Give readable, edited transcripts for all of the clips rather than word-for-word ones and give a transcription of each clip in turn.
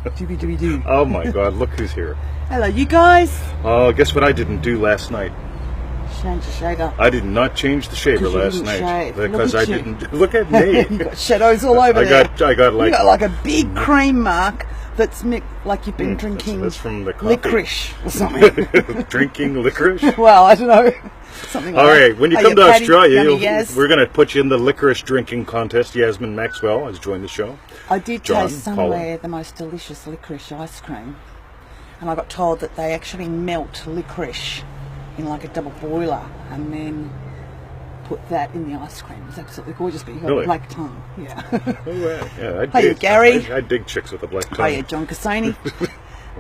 Dooby-dooby-doo. Oh my God, look who's here. Hello, you guys. Oh, guess what I didn't do last night? Change the shader. I did not change the shaver 'Cause you last didn't night. shave. Because Look I at you. didn't. Look at me. You got shadows all over there. I got like. You got like a big cream mark that's like you've been drinking that's from the coffee. licorice or something. Drinking licorice? Well, I don't know. Something like All that. right, when you Oh, come to Patty, Australia, yummy, yes. we're going to put you in the licorice drinking contest. Yasmin Maxwell has joined the show. I did John, taste somewhere the most delicious licorice ice cream. And I got told that they actually melt licorice in like a double boiler and then put that in the ice cream. It's absolutely gorgeous, but you've got Really? a black tongue. Yeah. Oh, yeah. Hiya, Gary. I dig chicks with a black tongue. Hiya, John Cassini.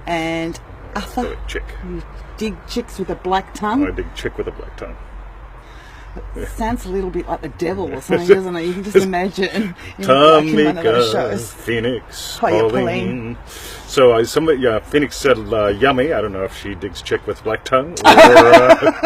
And Arthur. So, chick. You dig chicks with a black I tongue? dig chick with a black tongue. Sounds a little bit like the devil or something, doesn't it? You can just imagine in one of those Tamika, shows. Phoenix, Hiya, Pauline. So Phoenix said yummy. I don't know if she digs chick with black tongue or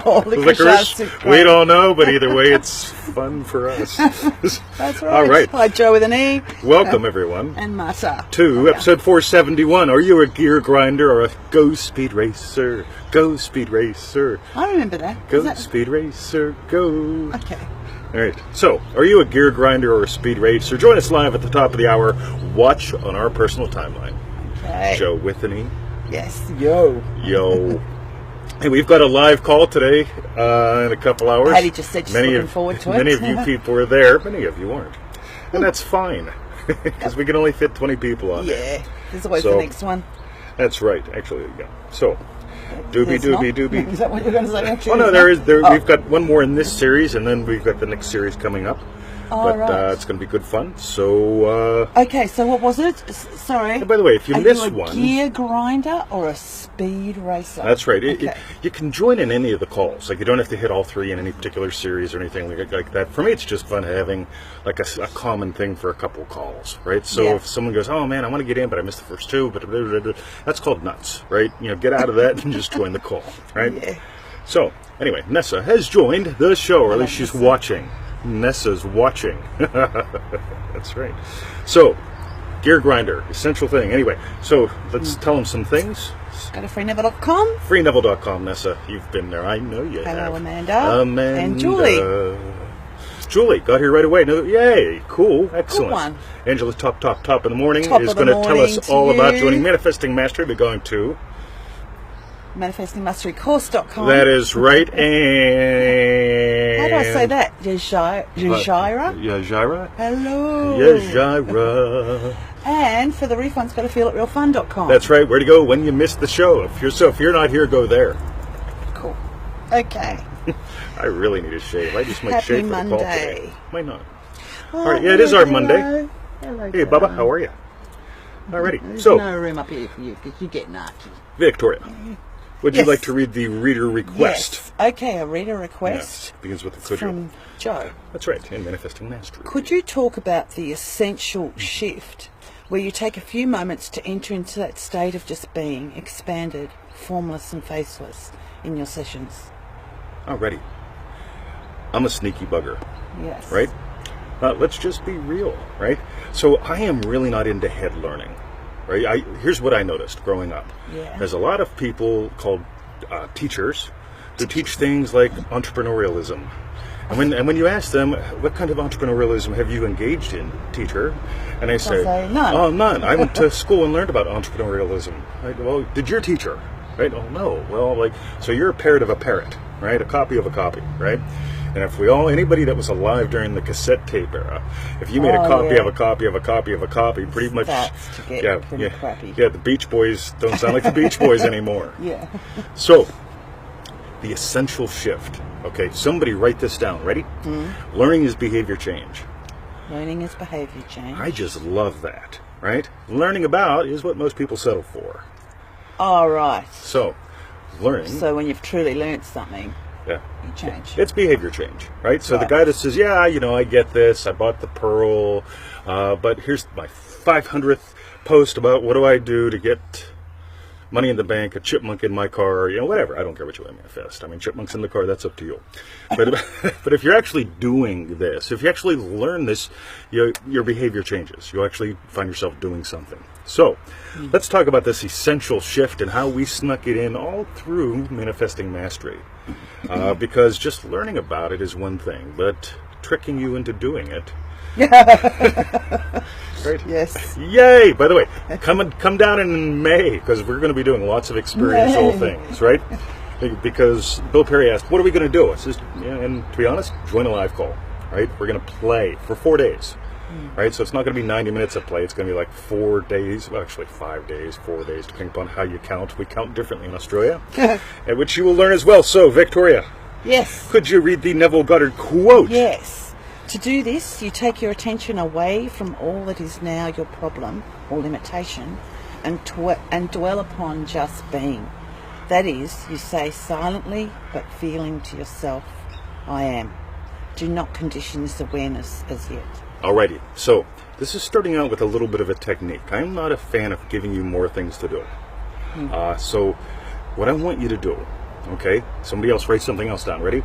Or licorice ice licorice. cream. We don't know, but either way, it's fun for us. That's right. All right. Hi, Joe with an E. Welcome, everyone, And Marta. to episode 471. Are you a gear grinder or a go speed racer? Go speed racer. I remember that. Go Is that- speed racer. Go. Okay. All right. So, are you a gear grinder or a speed racer? Join us live at the top of the hour. Watch on our personal timeline. Okay. Joe with an E. Yes. Yo. Yo. Hey, we've got a live call today in a couple hours. Patty just said she's looking forward to it. Many of you people were there. Many of you weren't. And that's fine. Because we can only fit 20 people on there. Yeah. There's always So- the next one. That's right. Actually, yeah. So, doobie, There's not? doobie, doobie. Is that what you're going to say? Actually, Oh no, there's there is. not? Oh. We've got one more in this series, and then we've got the next series coming up. Oh, But right. it's going to be good fun. So, Okay, so what was it? Sorry. by the way, if you Are miss you a one, gear grinder or a speed racer? that's right. Okay. You can join in any of the calls. Like you don't have to hit all three in any particular series or anything like that. For me, it's just fun having like a common thing for a couple of calls, right? So Yeah. if someone goes, "Oh man, I want to get in, but I missed the first two," but that's called nuts, right? Get out of that and just join the call, right? Yeah. So anyway, Nessa has joined the show, or at least she's Nessa. watching. Nessa's watching. That's right. So, gear grinder, essential thing. Anyway, so let's tell them some things. Go to freeneville.com. Freeneville.com, Nessa. You've been there. I know you have. Hello, Amanda. And Julie. Julie got here right away. No, yay. Cool. Excellent. one. Angela's top in the morning Top is of the going to tell morning us to all about you. joining Manifesting Mastery. We're going to. Manifestingmasterycourse.com. That is right. And How do I say that? Yajira? Yajira? Hello. Yajira. And for the refunds, go to feelitrealfun.com. That's right. Where to go when you missed the show. If you're not here, go there. cool. Okay. I really need a shave. I just might Happy shave for the call Monday. today. Might not. Oh, All right. Yeah, it is our hello. Monday. Hello. Hey, Bubba, how are you? Alrighty. There's So, no room up here for you because you get narky. Victoria, would you Yes. like to read the reader request? Yes. Okay, a reader Yes. request Begins with the could you. from Joe. That's right. In Manifesting Mastery. Could you talk about the essential shift where you take a few moments to enter into that state of just being expanded, formless and faceless in your sessions? Alrighty. I'm a sneaky bugger, Yes. right? Let's just be real, right? So I am really not into head learning, right? Here's what I noticed growing up. Yeah. There's a lot of people called teachers who teach things like entrepreneurialism. And when you ask them, what kind of entrepreneurialism have you engaged in, teacher? And they say, none. Oh, none. I went to school and learned about entrepreneurialism. Right? Well, did your teacher? Right? Oh, no. Well, so you're a parrot of a parrot, right? A copy of a copy, right? And if anybody that was alive during the cassette tape era, if you made a copy yeah. of a copy of a copy of a copy, pretty much, Starts to get pretty crappy. Yeah, the Beach Boys don't sound like the Beach Boys anymore. Yeah. So, the essential shift. Okay, somebody write this down. Ready? Learning is behavior change. Learning is behavior change. I just love that, right? Learning about is what most people settle for. All right. So, learning. So when you've truly learnt something, Yeah. you change. It's behavior change, right? So Right. the guy that says, yeah, I get this, I bought the pearl, but here's my 500th post about what do I do to get money in the bank, a chipmunk in my car, whatever. I don't care what you want to manifest. I mean, chipmunks in the car, that's up to you. But if you're actually doing this, if you actually learn this, your behavior changes. You actually find yourself doing something. So let's talk about this essential shift and how we snuck it in all through Manifesting Mastery. Because just learning about it is one thing, but tricking you into doing it. Right? Yes. Yay! By the way, come down in May, because we're going to be doing lots of experiential things, right? Because Bill Perry asked, what are we going to do? I says, and to be honest, join a live call, right? We're going to play for 4 days, right? So it's not going to be 90 minutes of play. It's going to be like 4 days, well, actually 5 days, 4 days, depending upon how you count. We count differently in Australia, which you will learn as well. So, Victoria. Yes. Could you read the Neville Goddard quote? Yes. To do this, you take your attention away from all that is now your problem or limitation and dwell upon just being. That is, you say silently but feeling to yourself, I am. Do not condition this awareness as yet. Alrighty, so this is starting out with a little bit of a technique. I'm not a fan of giving you more things to do. So what I want you to do, okay, somebody else write something else down, ready?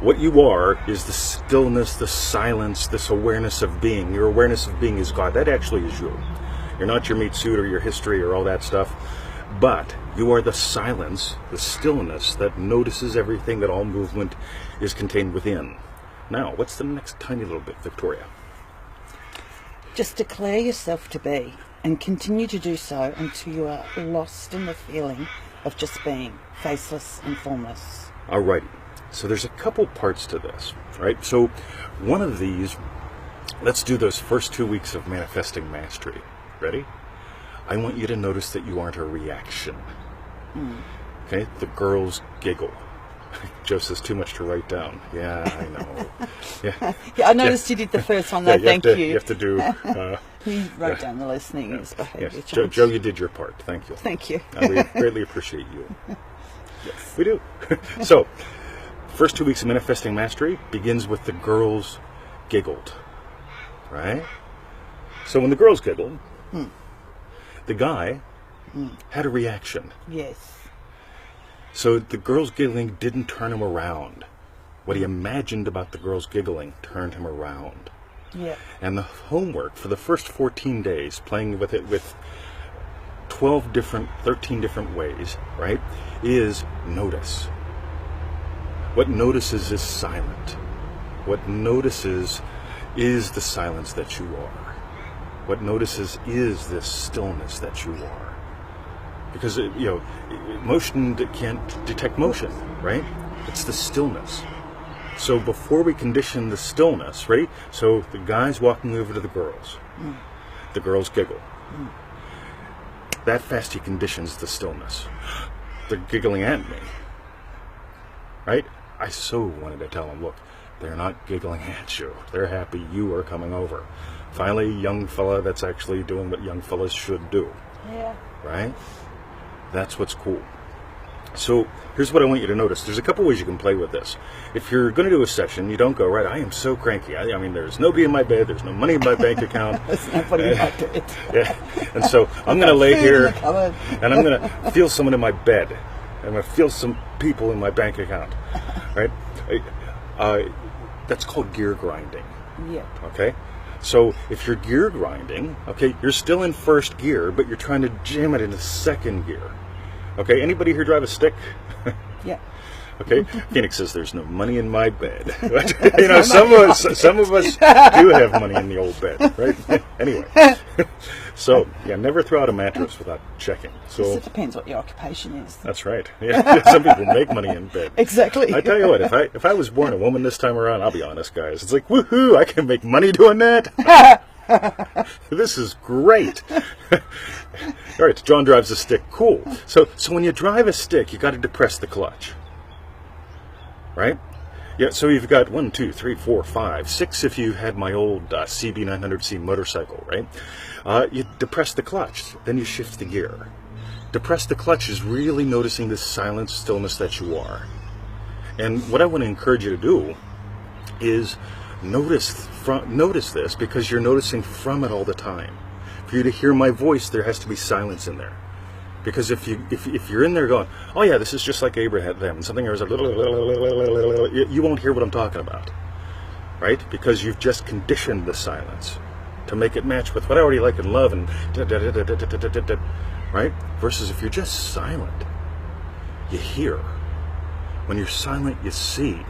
What you are is the stillness, the silence, this awareness of being. Your awareness of being is God. That actually is you. You're not your meat suit or your history or all that stuff, but you are the silence, the stillness that notices everything, that all movement is contained within. Now, what's the next tiny little bit, Victoria? Just declare yourself to be and continue to do so until you are lost in the feeling of just being, faceless and formless. Alrighty. So there's a couple parts to this, right? So one of these, let's do those first 2 weeks of Manifesting Mastery. Ready? I want you to notice that you aren't a reaction. Okay? The girls giggle. Joe says too much to write down. Yeah, I know. Yeah, I noticed you did the first one, though. Thank you. You have to do... He wrote down the listening behaviour. Yes. Joe, you did your part. Thank you. Thank you. We greatly appreciate you. Yes. We do. So, first 2 weeks of Manifesting Mastery begins with the girls giggled. Right? So when the girls giggled, the guy had a reaction. Yes. So the girls giggling didn't turn him around. What he imagined about the girls giggling turned him around. Yeah. And the homework for the first 14 days, playing with it with 13 different ways, right, is notice. What notices is silent. What notices is the silence that you are. What notices is this stillness that you are. Because, motion can't detect motion, right? It's the stillness. So before we condition the stillness, ready? So the guy's walking over to the girls. The girls giggle. That fast he conditions the stillness. They're giggling at me. Right? I so wanted to tell them, look, they're not giggling at you. They're happy you are coming over. Finally, young fella that's actually doing what young fellas should do. Yeah. Right? That's what's cool. So here's what I want you to notice. There's a couple ways you can play with this. If you're going to do a session, you don't go, right, I am so cranky. I mean, there's nobody in my bed. There's no money in my bank account. There's nobody in my bed. Yeah. And so I'm going to lay here and I'm going to feel someone in my bed. I'm going to feel some people in my bank account. Right? That's called gear grinding. Yeah. Okay? So if you're gear grinding, okay, you're still in first gear, but you're trying to jam it into second gear. Okay, anybody here drive a stick? Yeah. Okay, Phoenix says there's no money in my bed. Some of us do have money in the old bed, right? Anyway, so yeah, never throw out a mattress without checking. So it depends what your occupation is. That's right. Yeah, some people make money in bed. Exactly. I tell you what, if I was born a woman this time around, I'll be honest, guys. It's like woohoo! I can make money doing that. This is great. All right, John drives a stick. Cool. So when you drive a stick, you got to depress the clutch. Right? Yeah, so you've got 1, 2, 3, 4, 5, 6 if you had my old CB900C motorcycle, right? You depress the clutch, then you shift the gear. Depress the clutch is really noticing this silent stillness that you are. And what I want to encourage you to do is notice this, because you're noticing from it all the time. For you to hear my voice, there has to be silence in there. Because if you're in there going, oh yeah, this is just like Abraham, and something is a little, you won't hear what I'm talking about, right? Because you've just conditioned the silence to make it match with what I already like and love, and right? Versus if you're just silent, you hear. When you're silent, you see.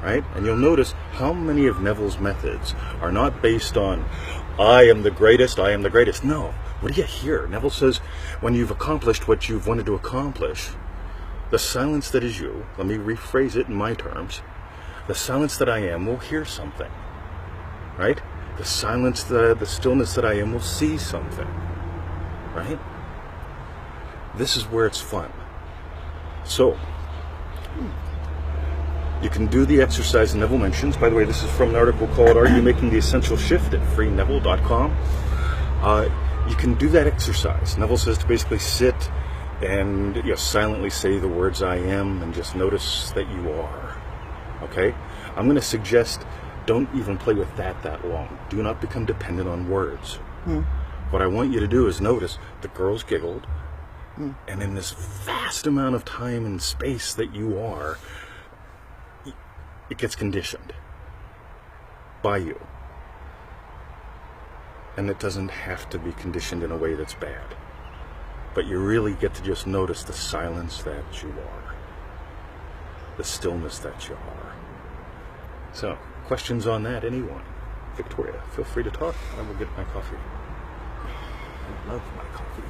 Right? And you'll notice how many of Neville's methods are not based on, I am the greatest, I am the greatest. No. What do you hear? Neville says, when you've accomplished what you've wanted to accomplish, the silence that is you, let me rephrase it in my terms, the silence that I am will hear something. Right? The silence, the stillness that I am will see something. Right? This is where it's fun. So, you can do the exercise Neville mentions. By the way, this is from an article called Are You Making the Essential Shift at freeneville.com. You can do that exercise. Neville says to basically sit and silently say the words I am and just notice that you are. Okay? I'm going to suggest don't even play with that long. Do not become dependent on words. What I want you to do is notice the girls giggled, and in this vast amount of time and space that you are, it gets conditioned by you. And it doesn't have to be conditioned in a way that's bad. But you really get to just notice the silence that you are, the stillness that you are. So, questions on that, anyone? Victoria, feel free to talk. I will get my coffee. I love my coffee.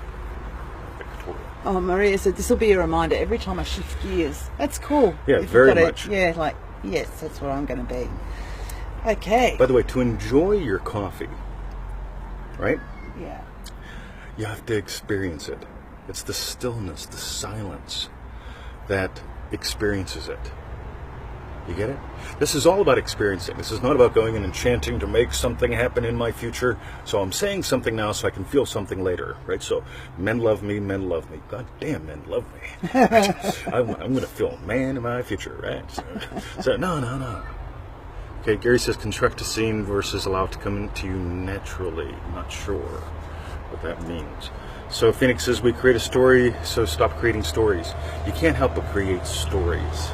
Victoria. Oh, Maria said this will be a reminder every time I shift gears. That's cool. Yeah, very much. Yes, that's what I'm going to be. Okay. By the way, to enjoy your coffee, right? Yeah. You have to experience it. It's the stillness, the silence that experiences it. You get it? This is all about experiencing. This is not about going in and chanting to make something happen in my future. So I'm saying something now so I can feel something later, right? So men love me, men love me. God damn, men love me. I'm going to feel a man in my future, right? So no. Okay, Gary says construct a scene versus allow it to come into you naturally. Not sure what that means. So Phoenix says we create a story, so stop creating stories. You can't help but create stories.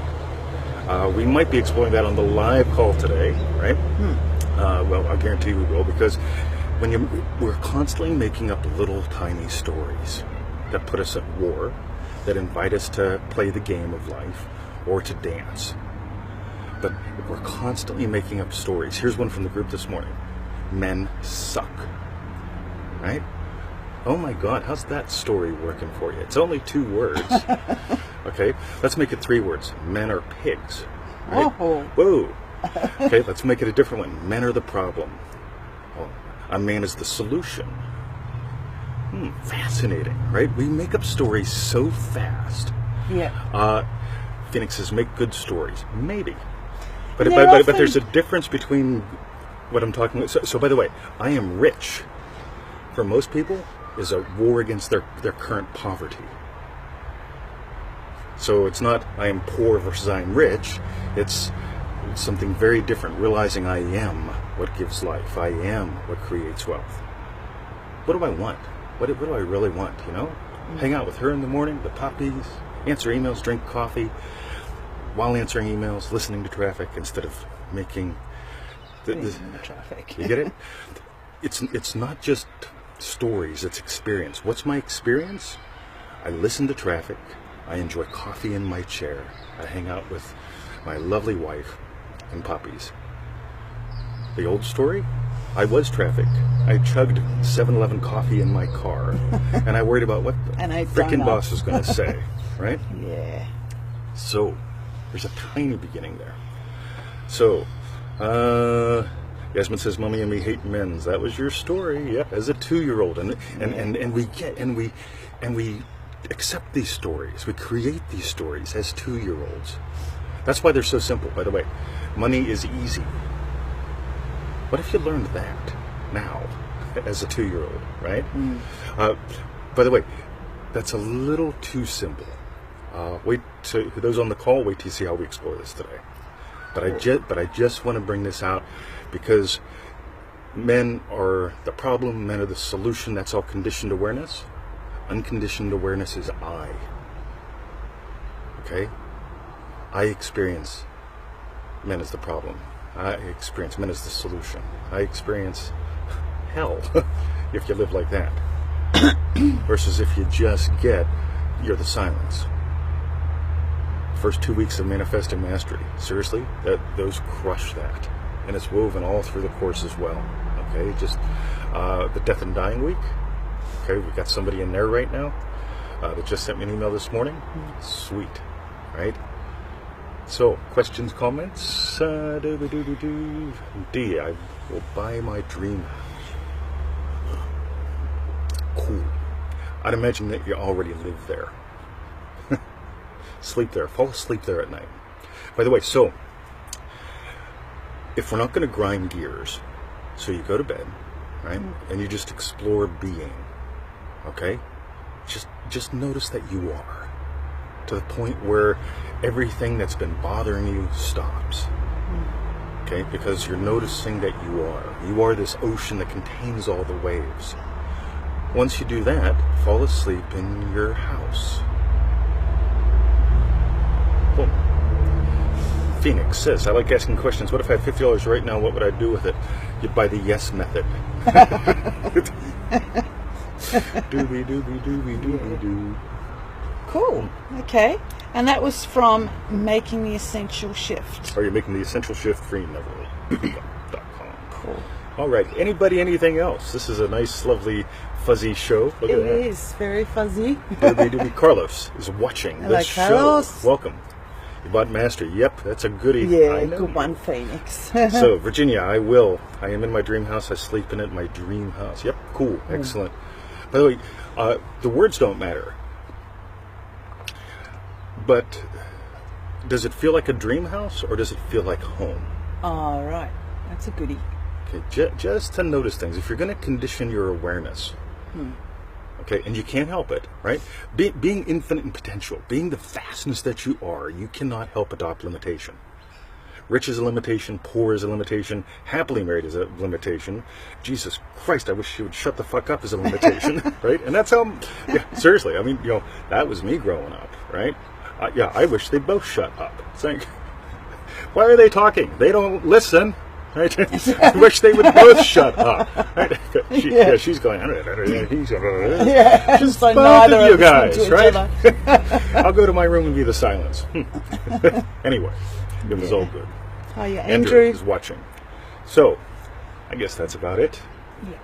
We might be exploring that on the live call today, right? Well, I guarantee we will, because we're constantly making up little tiny stories that put us at war, that invite us to play the game of life or to dance. But we're constantly making up stories. Here's one from the group this morning. Men suck. Right? Oh my God, how's that story working for you? It's only 2 words. Okay, let's make it 3 words. Men are pigs. Right? Whoa. Okay, let's make it a different one. Men are the problem. Oh, a man is the solution. Fascinating, right? We make up stories so fast. Yeah. Phoenix says make good stories. Maybe. But there's a difference between what I'm talking about. So by the way, I am rich. For most people, is a war against their current poverty. So it's not I am poor versus I am rich. It's something very different. Realizing I am what gives life. I am what creates wealth. What do I want? What do I really want, Hang out with her in the morning, the puppies, answer emails, drink coffee, while answering emails, listening to traffic instead of making the traffic. You get it? It's not just stories, it's experience. What's my experience? I listen to traffic. I enjoy coffee in my chair. I hang out with my lovely wife and puppies. The old story? I was traffic. I chugged 7-Eleven coffee in my car, and I worried about what the frickin' boss was going to say, right? Yeah. So, there's a tiny beginning there. So, Yasmin says, "Mommy and me hate men's." That was your story, yeah, as a 2-year-old, and we accept these stories. We create these stories as 2-year-olds. That's why they're so simple. By the way, money is easy. What if you learned that now, as a 2-year-old, right? By the way, that's a little too simple. Wait to those on the call. Wait till you see how we explore this today. But I just want to bring this out because men are the problem. Men are the solution. That's all conditioned awareness. Unconditioned awareness is I. Okay? I experience men as the problem. I experience men as the solution. I experience hell if you live like that. Versus if you just get, you're the silence. First 2 weeks of Manifesting Mastery. Seriously, those crush that. And it's woven all through the course as well. Okay, just the Death and Dying Week. Okay, we've got somebody in there right now that just sent me an email this morning. Sweet, right? So, questions, comments? D, I will buy my dream house. Cool. I'd imagine that you already live there. Sleep there. Fall asleep there at night. By the way, so, if we're not going to grind gears, so you go to bed, right, and you just explore being, okay? Just notice that you are, to the point where everything that's been bothering you stops, okay? Because you're noticing that you are. You are this ocean that contains all the waves. Once you do that, fall asleep in your house. Boom. Phoenix says, I like asking questions. What if I had $50 right now? What would I do with it? You'd buy the yes method. Doobie, doobie, doobie, doobie, doo. Cool. Okay. And that was from Making the Essential Shift. Or you're making the essential shift free, Neville.com. Cool. All right. Anybody, anything else? This is a nice, lovely, fuzzy show. Look at that. It is very fuzzy. Doobie, doobie. Carlos is watching Hello, this Carlos. show. Welcome. You bought Master. Yep, that's a goodie. Yeah, I know good you. one, Phoenix. So, Virginia, I will. I am in my dream house. I sleep in it. My dream house. Yep, cool. Excellent. By the way, the words don't matter. But does it feel like a dream house or does it feel like home? All right. That's a goodie. Okay, just to notice things. If you're going to condition your awareness, okay, and you can't help it, right? Being infinite in potential, being the vastness that you are, you cannot help adopt limitation. Rich is a limitation, poor is a limitation, happily married is a limitation. Jesus Christ, I wish she would shut the fuck up is a limitation, right? And that's how, yeah, seriously, I mean, that was me growing up, right? Yeah, I wish they'd both shut up. It's like, why are they talking? They don't listen, right? I wish they would both shut up, right? She's going, he's Yeah, just so both neither of you of us guys, listen to each right? I'll go to my room and be the silence. Anyway, it was all good. Oh, yeah, Andrew Andrew. is watching. So, I guess that's about it. Yeah.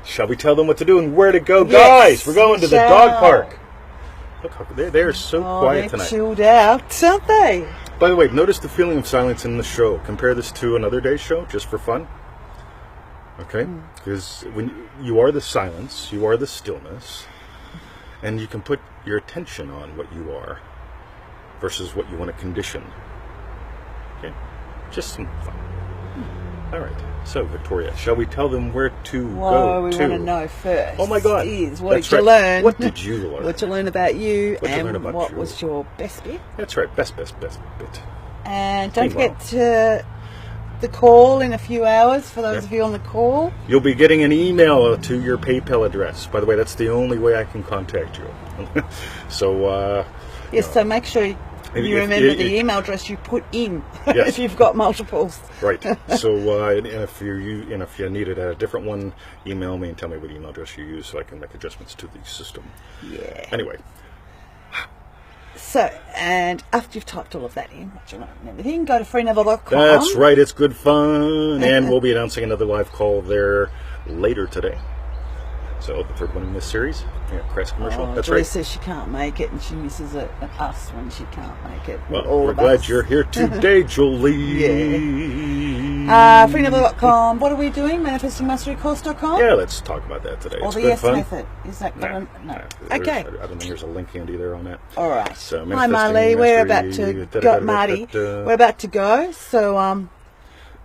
Shall we tell them what to do and where to go? Yes, Guys, we're going to the shall. dog park. Look, they're so quiet They're tonight. chilled out, aren't they? By the way, notice the feeling of silence in the show. Compare this to another day's show, just for fun. Okay? Because when you are the silence, you are the stillness, and you can put your attention on what you are versus what you want to condition. Okay? Just some fun. All right. So, Victoria, shall we tell them where to Whoa, go we to? want to know first. Oh my God! Is what That's did you right. learn? What did you learn? What did you learn about you? What'd you And learn about what you? was your best bit? That's right. Best bit. And don't Meanwhile. forget the call in a few hours for those Yep. of you on the call. You'll be getting an email to your PayPal address. By the way, that's the only way I can contact you. So, Yes, so make sure you remember if- the email address you put in Yes. if you've got multiples. right. So, and if you needed a different one, email me and tell me what email address you use so I can make adjustments to the system. Yeah. Anyway, So, and after you've typed all of that in, what you learned and everything, go to freeneville.com. that's right. It's good fun, and we'll be announcing another live call there later today. So the third one in this series, press commercial. That's Joyce right. says she can't make it, and she misses us when she can't make it. Well, all we're of glad us. you're here today, Julie. Freeneville.com. What are we doing? ManifestingMasteryCourse.com? Yeah, let's talk about that today. Or It's the good yes fun. method. Is that going to... No. Okay. I don't think there's a link handy there on that. All right. So, Hi, Marley. We're about to go. Marty, we're about to go. So,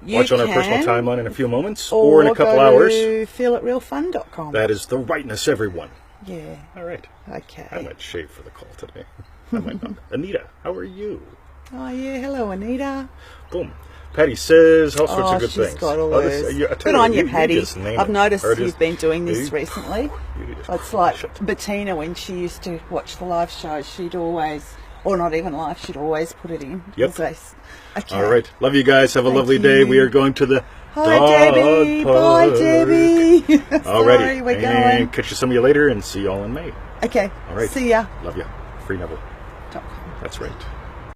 you watch on can, our personal timeline in a few moments or in a couple go hours. to feelitrealfun.com. That is the rightness, everyone. Yeah. All right. Okay. I might shave for the call today. I might not. Anita, how are you? Oh, yeah. Hello, Anita. Boom. Patty says all sorts of good she's things. got all Oh, those. I tell Good on you, you Patty. just name I've it. noticed Artist. you've been doing this You- recently. you just It's like crush it. Bettina, when she used to watch the live shows, she'd always, or not even live, she'd always put it in. Yep. Okay. All right. Love you guys. Have a Thank lovely you. day. We are going to the Hi, dog Debbie. park. Bye, Debbie. Alrighty. Sorry, we're and going. catch you some of you later and see you all in May. Okay. All right. See ya. Love you. Free Neville. .com. That's right.